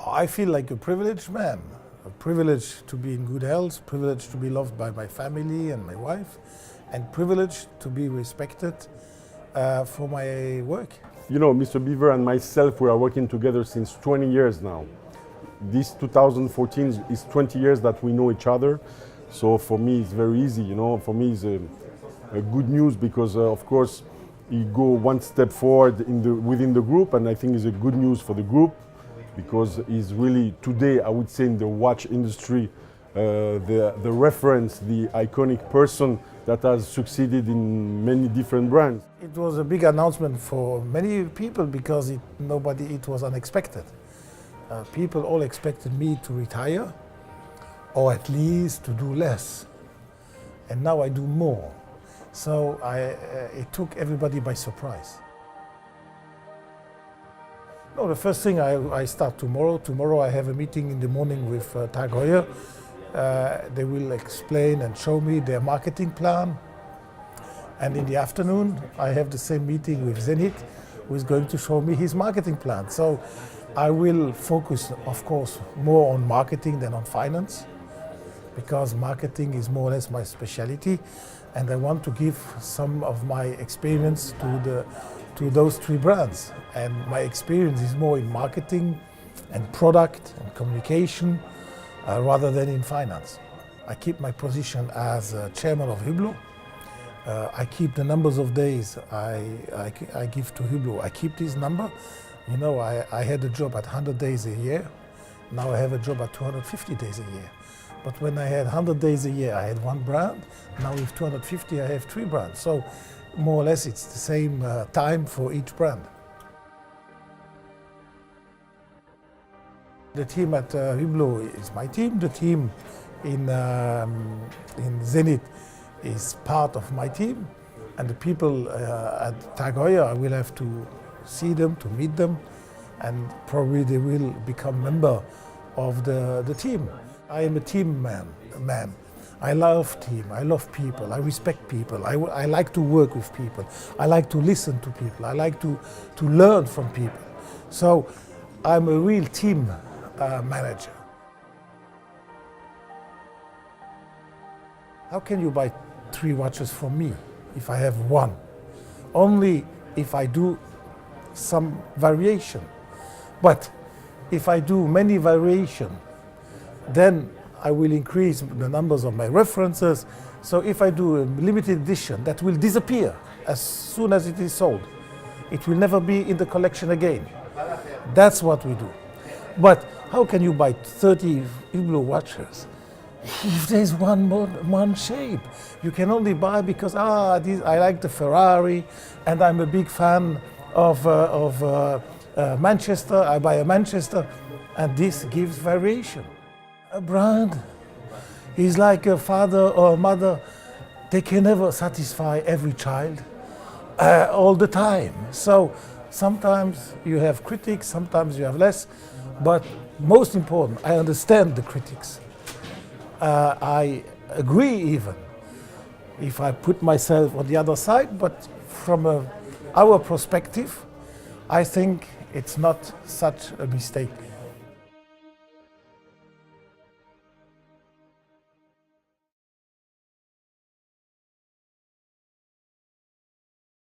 I feel like a privileged man, a privilege to be in good health, privilege to be loved by my family and my wife, and privilege to be respected for my work. You know, Mr. Beaver and myself, we are working together since 20 years now. This 2014 is 20 years that we know each other. So for me, it's very easy, you know. For me, it's a good news because, of course, he go one step forward within the group, and I think it's a good news for the group because he's really, today, I would say in the watch industry, the reference, the iconic person that has succeeded in many different brands. It was a big announcement for many people because it was unexpected. People all expected me to retire or at least to do less. And now I do more. So it took everybody by surprise. No, the first thing I start tomorrow. Tomorrow I have a meeting in the morning with Tag Heuer. They will explain and show me their marketing plan. And in the afternoon, I have the same meeting with Zenith, who is going to show me his marketing plan. So I will focus, of course, more on marketing than on finance, because marketing is more or less my specialty. And I want to give some of my experience to those three brands. And my experience is more in marketing and product and communication, rather than in finance. I keep my position as chairman of Hublot. I keep the numbers of days I give to Hublot. I keep this number. You know, I had a job at 100 days a year. Now I have a job at 250 days a year. But when I had 100 days a year, I had one brand. Now with 250, I have three brands. So more or less, it's the same time for each brand. The team at Hublot is my team. The team in Zenith is part of my team. And the people at Tag Heuer, I will have to see them, to meet them, and probably they will become member of the team. I am a team man. I love team, I love people, I respect people, I like to work with people, I like to listen to people, I like to learn from people. So I'm a real team manager. How can you buy three watches from me if I have one? Only if I do some variation. But if I do many variation, then I will increase the numbers of my references. So if I do a limited edition, that will disappear as soon as it is sold. It will never be in the collection again. That's what we do. But how can you buy 30 Hublot watches if there's one shape? You can only buy because I like the Ferrari and I'm a big fan of Manchester. I buy a Manchester, and this gives variation. A brand is like a father or a mother. They can never satisfy every child all the time. So sometimes you have critics, sometimes you have less, but most important, I understand the critics. I agree even if I put myself on the other side, but from our perspective, I think it's not such a mistake.